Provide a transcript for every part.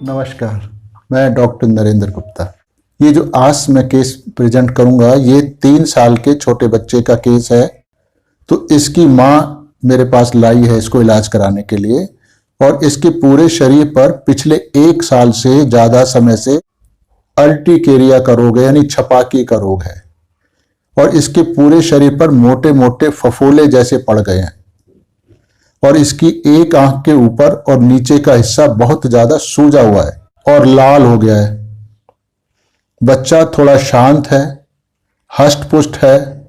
नमस्कार, मैं डॉक्टर नरेंद्र गुप्ता। ये जो आज मैं केस प्रेजेंट करूंगा ये 3 साल के छोटे बच्चे का केस है। तो इसकी माँ मेरे पास लाई है इसको इलाज कराने के लिए और इसके पूरे शरीर पर पिछले 1 साल से ज़्यादा समय से अर्टिकेरिया का रोग है, यानी छपाकी का रोग है और इसके पूरे शरीर पर मोटे मोटे फफोले जैसे पड़ गए हैं और इसकी एक आंख के ऊपर और नीचे का हिस्सा बहुत ज्यादा सूजा हुआ है और लाल हो गया है। बच्चा थोड़ा शांत है, हष्ट पुष्ट है,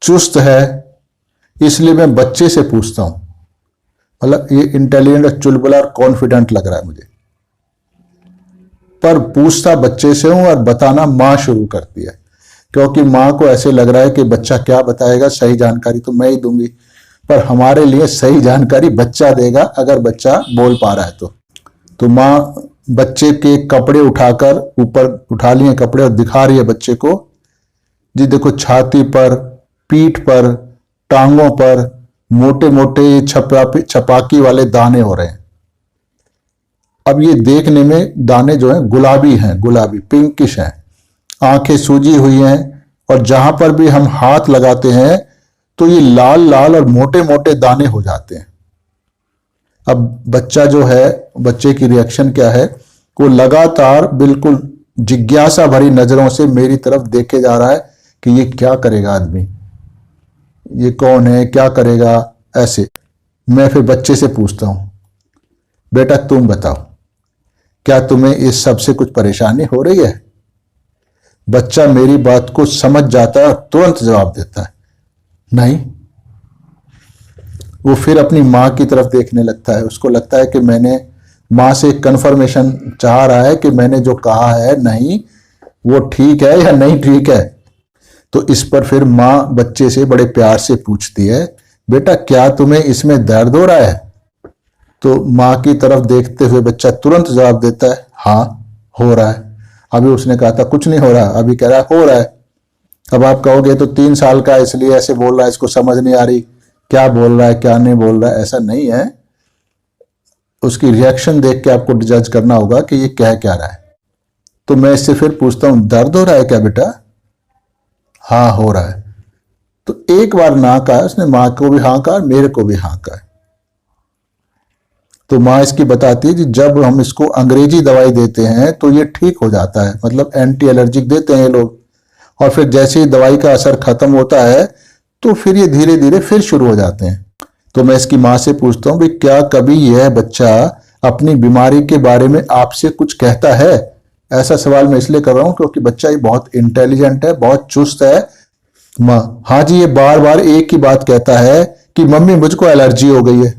चुस्त है, इसलिए मैं बच्चे से पूछता हूं। मतलब ये इंटेलिजेंट, चुलबुला और कॉन्फिडेंट लग रहा है मुझे, पर पूछता बच्चे से हूं और बताना मां शुरू करती है, क्योंकि मां को ऐसे लग रहा है कि बच्चा क्या बताएगा, सही जानकारी तो मैं ही दूंगी, पर हमारे लिए सही जानकारी बच्चा देगा अगर बच्चा बोल पा रहा है तो माँ बच्चे के कपड़े उठाकर ऊपर उठा लिए कपड़े और दिखा रही है बच्चे को। जी देखो, छाती पर, पीठ पर, टांगों पर मोटे मोटे छपाकी वाले दाने हो रहे हैं। अब ये देखने में दाने जो हैं गुलाबी हैं, गुलाबी पिंकिश हैं, आंखें सूजी हुई हैं और जहां पर भी हम हाथ लगाते हैं तो ये लाल लाल और मोटे मोटे दाने हो जाते हैं। अब बच्चा जो है, बच्चे की रिएक्शन क्या है, वो लगातार बिल्कुल जिज्ञासा भरी नजरों से मेरी तरफ देखे जा रहा है कि ये क्या करेगा आदमी, ये कौन है, क्या करेगा। ऐसे मैं फिर बच्चे से पूछता हूं, बेटा तुम बताओ, क्या तुम्हें इस सब से कुछ परेशानी हो रही है? बच्चा मेरी बात को समझ जाता है और तुरंत जवाब देता है, नहीं। वो फिर अपनी मां की तरफ देखने लगता है। उसको लगता है कि मैंने मां से कंफर्मेशन चाह रहा है कि मैंने जो कहा है नहीं वो ठीक है या नहीं ठीक है। तो इस पर फिर मां बच्चे से बड़े प्यार से पूछती है, बेटा क्या तुम्हें इसमें दर्द हो रहा है? तो मां की तरफ देखते हुए बच्चा तुरंत जवाब देता है, हाँ हो रहा है। अभी उसने कहा था कुछ नहीं हो रहा, अभी कह रहा है हो रहा है। अब आप कहोगे तो 3 साल का इसलिए ऐसे बोल रहा है, इसको समझ नहीं आ रही क्या बोल रहा है क्या नहीं बोल रहा है। ऐसा नहीं है, उसकी रिएक्शन देख के आपको जज करना होगा कि ये कह क्या रहा है। तो मैं इससे फिर पूछता हूं, दर्द हो रहा है क्या बेटा? हाँ हो रहा है। तो एक बार ना कहा उसने, मां को भी हाँ कहा, मेरे को भी हाँ कहा। तो मां इसकी बताती है कि जब हम इसको अंग्रेजी दवाई देते हैं तो ये ठीक हो जाता है, मतलब एंटी एलर्जिक देते हैं ये लोग, और फिर जैसे ही दवाई का असर खत्म होता है तो फिर ये धीरे धीरे फिर शुरू हो जाते हैं। तो मैं इसकी मां से पूछता हूं, भाई क्या कभी यह बच्चा अपनी बीमारी के बारे में आपसे कुछ कहता है? ऐसा सवाल मैं इसलिए कर रहा हूं क्योंकि बच्चा ये बहुत इंटेलिजेंट है, बहुत चुस्त है। मां, हाँ जी, ये बार बार एक ही बात कहता है कि मम्मी मुझको एलर्जी हो गई है।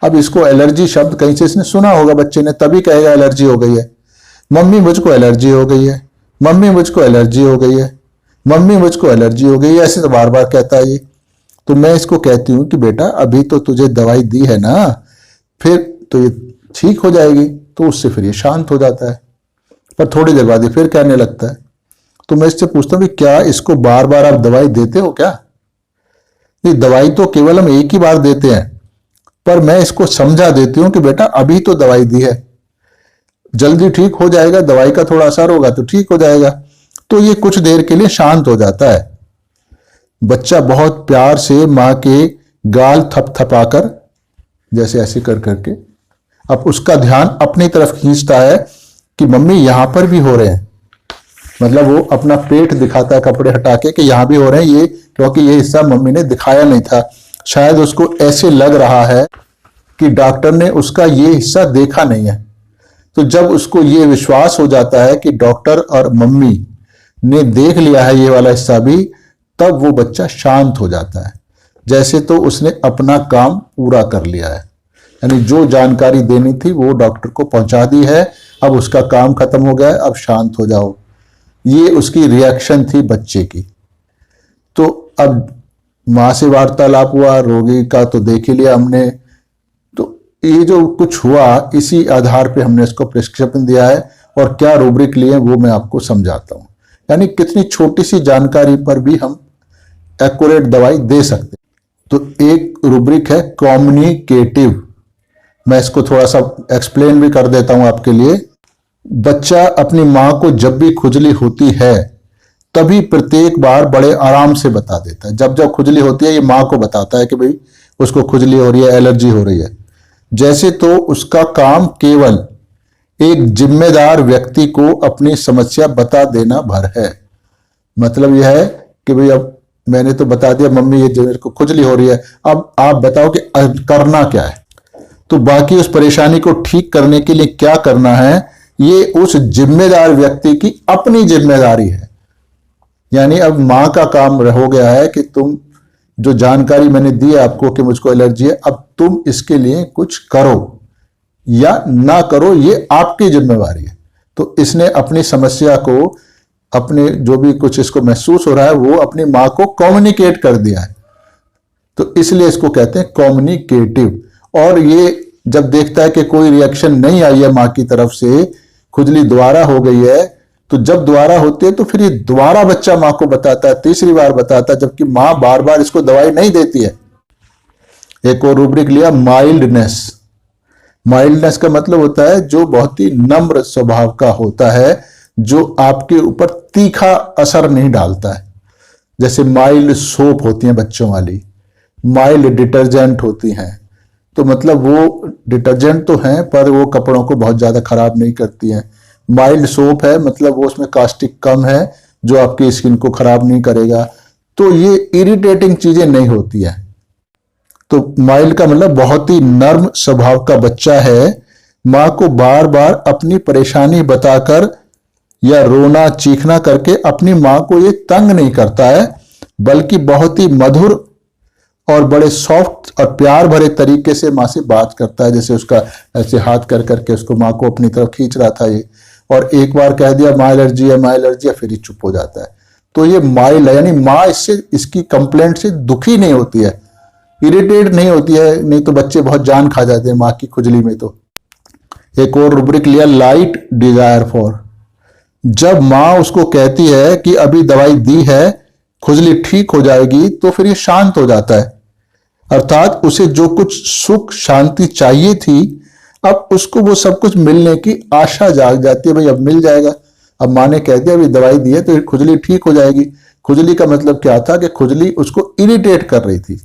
अब इसको एलर्जी शब्द कहीं से इसने सुना होगा बच्चे ने, तभी कहेगा एलर्जी हो गई है। मम्मी मुझको एलर्जी हो गई है, मम्मी मुझको एलर्जी हो गई है, मम्मी मुझको एलर्जी हो गई है, ऐसे तो बार बार कहता है ये। तो मैं इसको कहती हूँ कि बेटा अभी तो तुझे दवाई दी है ना, फिर तो ये ठीक हो जाएगी। तो उससे फिर ये शांत हो जाता है, पर थोड़ी देर बाद ये फिर कहने लगता है। तो मैं इससे पूछता हूँ कि क्या इसको बार बार आप दवाई देते हो क्या? ये दवाई तो केवल हम एक ही बार देते हैं, पर मैं इसको समझा देती हूँ कि बेटा अभी तो दवाई दी है, जल्दी ठीक हो जाएगा, दवाई का थोड़ा असर होगा तो ठीक हो जाएगा। तो ये कुछ देर के लिए शांत हो जाता है। बच्चा बहुत प्यार से मां के गाल थपथपाकर, जैसे ऐसे कर करके, अब उसका ध्यान अपनी तरफ खींचता है कि मम्मी यहां पर भी हो रहे हैं। मतलब वो अपना पेट दिखाता है कपड़े हटा के कि यहां भी हो रहे हैं ये, क्योंकि ये हिस्सा मम्मी ने दिखाया नहीं था। शायद उसको ऐसे लग रहा है कि डॉक्टर ने उसका ये हिस्सा देखा नहीं है। तो जब उसको ये विश्वास हो जाता है कि डॉक्टर और मम्मी ने देख लिया है ये वाला हिस्सा भी, तब वो बच्चा शांत हो जाता है, जैसे तो उसने अपना काम पूरा कर लिया है, यानी जो जानकारी देनी थी वो डॉक्टर को पहुंचा दी है, अब उसका काम खत्म हो गया है, अब शांत हो जाओ। ये उसकी रिएक्शन थी बच्चे की। तो अब मां से वार्तालाप हुआ, रोगी का तो देख ही लिया हमने। तो ये जो कुछ हुआ इसी आधार पे हमने इसको प्रिस्क्रिप्शन दिया है और क्या रूब्रिक लिए वो मैं आपको समझाता हूं। यानी कितनी छोटी सी जानकारी पर भी हम एक्यूरेट दवाई दे सकते हैं। तो एक रूब्रिक है कम्युनिकेटिव, मैं इसको थोड़ा सा एक्सप्लेन भी कर देता हूं आपके लिए। बच्चा अपनी माँ को जब भी खुजली होती है तभी प्रत्येक बार बड़े आराम से बता देता है। जब जब खुजली होती है ये माँ को बताता है कि भाई उसको खुजली हो रही है, एलर्जी हो रही है। जैसे तो उसका काम केवल एक जिम्मेदार व्यक्ति को अपनी समस्या बता देना भर है। मतलब यह है कि भाई अब मैंने तो बता दिया मम्मी ये मेरे को खुजली हो रही है, अब आप बताओ कि करना क्या है। तो बाकी उस परेशानी को ठीक करने के लिए क्या करना है ये उस जिम्मेदार व्यक्ति की अपनी जिम्मेदारी है। यानी अब मां का काम हो गया है कि तुम जो जानकारी मैंने दी है आपको कि मुझको एलर्जी है, अब तुम इसके लिए कुछ करो या ना करो, ये आपकी जिम्मेवारी है। तो इसने अपनी समस्या को, अपने जो भी कुछ इसको महसूस हो रहा है वो अपनी मां को कम्युनिकेट कर दिया है। तो इसलिए इसको कहते हैं कम्युनिकेटिव। और ये जब देखता है कि कोई रिएक्शन नहीं आई है मां की तरफ से, खुजली दोबारा हो गई है, तो जब दोबारा होती है तो फिर ये दोबारा बच्चा मां को बताता है, तीसरी बार बताता है, जबकि मां बार बार इसको दवाई नहीं देती है। एक और रूब्रिक लिया, माइल्डनेस। माइल्डनेस का मतलब होता है जो बहुत ही नम्र स्वभाव का होता है, जो आपके ऊपर तीखा असर नहीं डालता है। जैसे माइल्ड सोप होती हैं बच्चों वाली, माइल्ड डिटर्जेंट होती हैं। तो मतलब वो डिटर्जेंट तो हैं पर वो कपड़ों को बहुत ज्यादा खराब नहीं करती हैं। माइल्ड सोप है मतलब वो उसमें कास्टिक कम है जो आपकी स्किन को खराब नहीं करेगा। तो ये इरिटेटिंग चीजें नहीं होती है। तो माइल्ड का मतलब बहुत ही नर्म स्वभाव का बच्चा है। मां को बार बार अपनी परेशानी बताकर या रोना चीखना करके अपनी मां को ये तंग नहीं करता है, बल्कि बहुत ही मधुर और बड़े सॉफ्ट और प्यार भरे तरीके से मां से बात करता है। जैसे उसका ऐसे हाथ कर करके उसको मां को अपनी तरफ खींच रहा था ये, और एक बार कह दिया माँ एलर्जी है, माँ एलर्जी है, फिर ही चुप हो जाता है। तो ये माइल्ड है, यानी माँ इससे, इसकी कंप्लेंट से दुखी नहीं होती है, इरिटेट नहीं होती है। नहीं तो बच्चे बहुत जान खा जाते हैं माँ की खुजली में। तो एक और रूब्रिक लिया, लाइट डिजायर फॉर। जब माँ उसको कहती है कि अभी दवाई दी है, खुजली ठीक हो जाएगी, तो फिर ये शांत हो जाता है। अर्थात उसे जो कुछ सुख शांति चाहिए थी, अब उसको वो सब कुछ मिलने की आशा जाग जाती है। भाई अब मिल जाएगा, अब माँ ने कह दिया अभी दवाई दी है तो खुजली ठीक हो जाएगी। खुजली का मतलब क्या था कि खुजली उसको इरिटेट कर रही थी,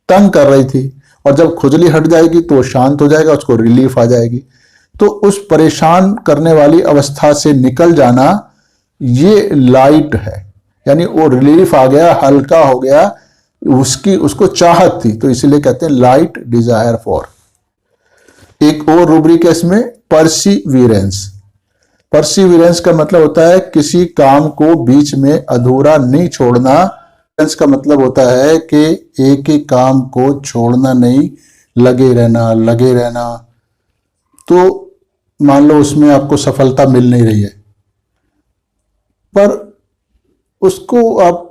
तंग कर रही थी, और जब खुजली हट जाएगी तो शांत हो जाएगा, उसको रिलीफ आ जाएगी। तो उस परेशान करने वाली अवस्था से निकल जाना ये लाइट है, यानी वो रिलीफ आ गया, हल्का हो गया, उसको चाहत थी, तो इसीलिए कहते हैं लाइट डिजायर फॉर। एक और रूब्रिक है इसमें, परसिविरेंस। परसिविरेंस का मतलब होता है किसी काम को बीच में अधूरा नहीं छोड़ना। का मतलब होता है कि एक ही काम को छोड़ना नहीं, लगे रहना। तो मान लो उसमें आपको सफलता मिल नहीं रही है, पर उसको आप,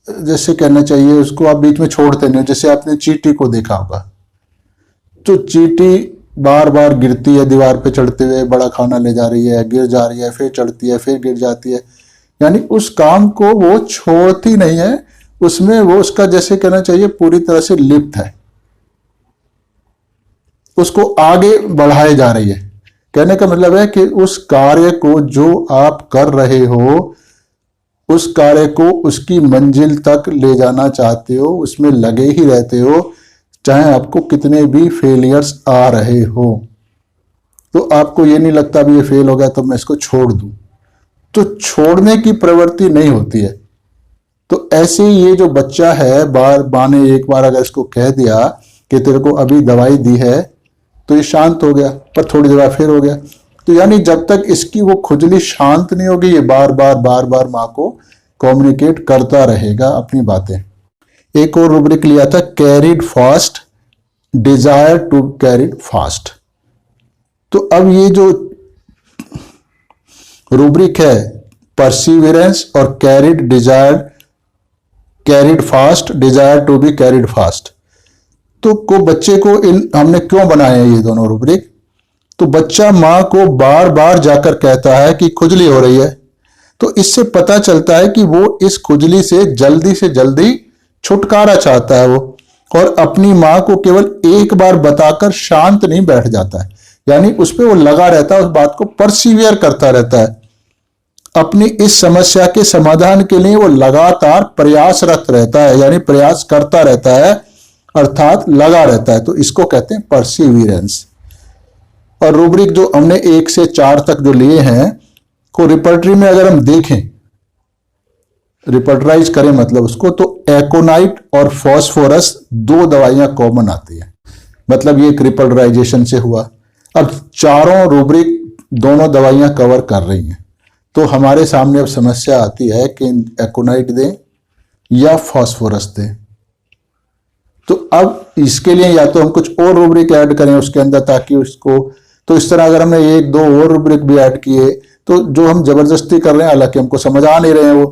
जैसे कहना चाहिए, उसको आप बीच में छोड़ते नहीं हो। जैसे आपने चींटी को देखा होगा, तो चींटी बार बार गिरती है, दीवार पे चढ़ते हुए बड़ा खाना ले जा रही है, गिर जा रही है, फिर चढ़ती है, फिर गिर जाती है। यानी उस काम को वो छोड़ती नहीं है, उसमें वो, उसका जैसे कहना चाहिए, पूरी तरह से लिप्त है, उसको आगे बढ़ाए जा रही है। कहने का मतलब है कि उस कार्य को जो आप कर रहे हो, उस कार्य को उसकी मंजिल तक ले जाना चाहते हो, उसमें लगे ही रहते हो, चाहे आपको कितने भी फेलियर्स आ रहे हो। तो आपको ये नहीं लगता भी ये फेल हो गया तो मैं इसको छोड़ दूं, तो छोड़ने की प्रवृत्ति नहीं होती है। तो ऐसे ही ये जो बच्चा है, माँ ने एक बार अगर इसको कह दिया कि तेरे को अभी दवाई दी है, तो ये शांत हो गया, पर थोड़ी देर बाद फिर हो गया। तो यानी जब तक इसकी वो खुजली शांत नहीं होगी, ये बार बार माँ को कम्युनिकेट करता रहेगा अपनी बातें। एक और रूब्रिक लिया था, carried fast, desire to carried fast. तो अब ये जो रूब्रिक है, परसिविरेंस और carried fast, desire to be carried fast, तो बच्चे को हमने क्यों बनाए हैं ये दोनों रूब्रिक? तो बच्चा माँ को बार बार जाकर कहता है कि खुजली हो रही है, तो इससे पता चलता है कि वो इस खुजली से जल्दी छुटकारा चाहता है वो, और अपनी माँ को केवल एक बार बताकर शांत नहीं बैठ जाता है, यानी उस पर वो लगा रहता है, उस बात को परसिवियर करता रहता है। अपनी इस समस्या के समाधान के लिए वो लगातार प्रयासरत रहता है, यानी प्रयास करता रहता है, अर्थात लगा रहता है। तो इसको कहते हैं परसिवियरेंस। और रूब्रिक जो हमने 1 से 4 तक जो लिए हैं, को रिपर्टरी में अगर हम देखें, रिपर्टराइज करें मतलब उसको, तो एकोनाइट और फॉस्फोरस 2 दवाइयां कॉमन आती है, मतलब ये एक रिपर्टराइजेशन से हुआ। अब चारों रूब्रिक दोनों दवाइयां कवर कर रही हैं, तो हमारे सामने अब समस्या आती है कि एकोनाइट दें या फॉस्फोरस दें। तो अब इसके लिए या तो हम कुछ और रूब्रिक ऐड करें उसके अंदर, ताकि उसको, तो इस तरह अगर हमने 1-2 और रूब्रिक भी ऐड किए तो जो हम जबरदस्ती कर रहे हैं, हालांकि हमको समझ आ नहीं रहे हैं वो,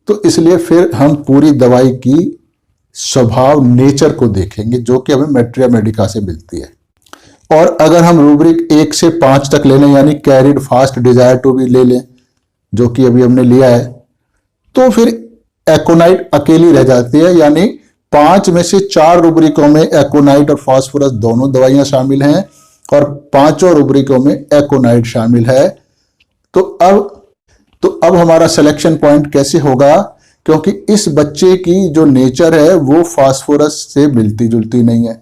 तो इसलिए फिर हम पूरी दवाई की स्वभाव, नेचर को देखेंगे, जो कि हमें मैट्रिया मेडिका से मिलती है। और अगर हम रूब्रिक 1 से 5 तक ले लें, यानी कैरिड फास्ट डिजायर टू भी ले लें, जो कि अभी हमने लिया है, तो फिर एकोनाइट अकेली रह जाती है, यानी 5 में से 4 रूब्रिकों में एकोनाइट और फास्फोरस दोनों दवाइयां शामिल हैं, और 5 रूब्रिकों में एकोनाइट शामिल है। तो अब हमारा सिलेक्शन पॉइंट कैसे होगा, क्योंकि इस बच्चे की जो नेचर है वो फास्फोरस से मिलती जुलती नहीं है,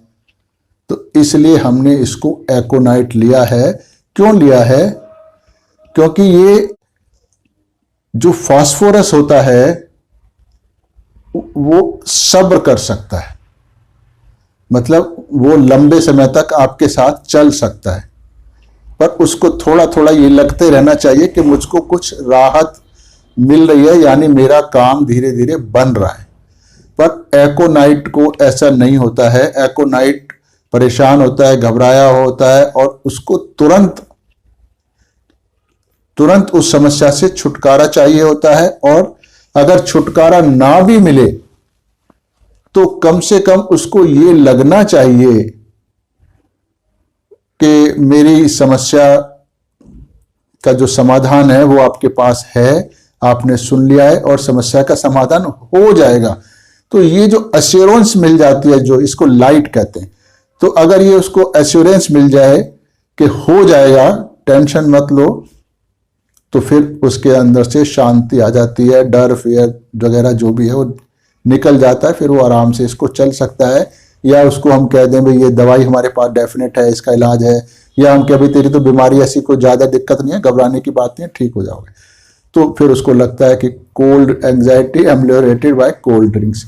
तो इसलिए हमने इसको एकोनाइट लिया है। क्यों लिया है? क्योंकि ये जो फास्फोरस होता है वो सब्र कर सकता है, मतलब वो लंबे समय तक आपके साथ चल सकता है, पर उसको थोड़ा थोड़ा ये लगते रहना चाहिए कि मुझको कुछ राहत मिल रही है, यानी मेरा काम धीरे धीरे बन रहा है। पर एकोनाइट को ऐसा नहीं होता है। एकोनाइट परेशान होता है, घबराया होता है, और उसको तुरंत उस समस्या से छुटकारा चाहिए होता है। और अगर छुटकारा ना भी मिले तो कम से कम उसको ये लगना चाहिए कि मेरी समस्या का जो समाधान है वो आपके पास है, आपने सुन लिया है और समस्या का समाधान हो जाएगा। तो ये जो एश्योरेंस मिल जाती है, जो इसको लाइट कहते हैं, तो अगर ये उसको एश्योरेंस मिल जाए कि हो जाएगा, टेंशन मत लो, तो फिर उसके अंदर से शांति आ जाती है, डर फियर वगैरह जो भी है वो निकल जाता है, फिर वो आराम से इसको चल सकता है। या उसको हम कह दें भाई ये दवाई हमारे पास डेफिनेट है, इसका इलाज है, या हम कह भाई तेरी तो बीमारी ऐसी कोई ज़्यादा दिक्कत नहीं है, घबराने की बात नहीं है, ठीक हो जाओगे, तो फिर उसको लगता है कि cold anxiety ameliorated by cold drinks.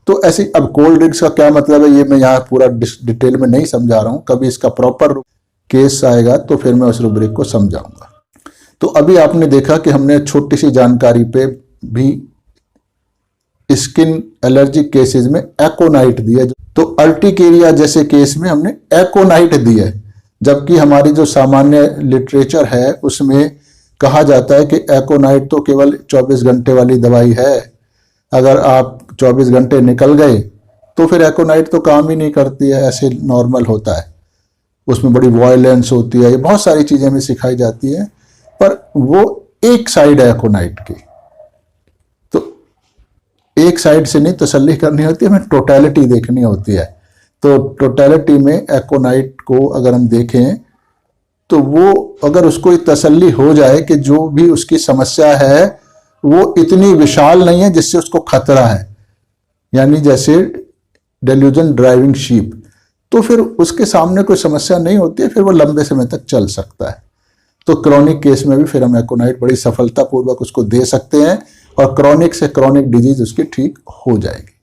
तो ऐसी, अब कोल्ड ड्रिंक्स का क्या मतलब है ये मैं यहाँ पूरा डिटेल में नहीं समझा रहा हूँ, कभी इसका प्रॉपर केस आएगा तो फिर मैं उस रूब्रिक को समझाऊंगा। तो अभी आपने देखा कि हमने छोटी सी जानकारी पे भी स्किन एलर्जी केसेस में एकोनाइट दिया, तो अर्टिकेरिया जैसे केस में हमने एकोनाइट दी है, जबकि हमारी जो सामान्य लिटरेचर है उसमें कहा जाता है कि एकोनाइट तो केवल 24 घंटे वाली दवाई है, अगर आप 24 घंटे निकल गए तो फिर एकोनाइट तो काम ही नहीं करती है, ऐसे नॉर्मल होता है, उसमें बड़ी वायलेंस होती है, ये बहुत सारी चीज़ें हमें सिखाई जाती हैं, पर वो एक साइड है एकोनाइट की, तो एक साइड से नहीं तसल्ली करनी होती है, हमें टोटलिटी देखनी होती है। तो टोटलिटी में एकोनाइट को अगर हम देखें तो वो, अगर उसको तसल्ली हो जाए कि जो भी उसकी समस्या है वो इतनी विशाल नहीं है जिससे उसको खतरा है, यानी जैसे डेल्यूजन ड्राइविंग शीप, तो फिर उसके सामने कोई समस्या नहीं होती है, फिर वो लंबे समय तक चल सकता है। तो क्रॉनिक केस में भी फिर हम एकोनाइट बड़ी सफलतापूर्वक उसको दे सकते हैं और क्रॉनिक से क्रॉनिक डिजीज उसकी ठीक हो जाएगी।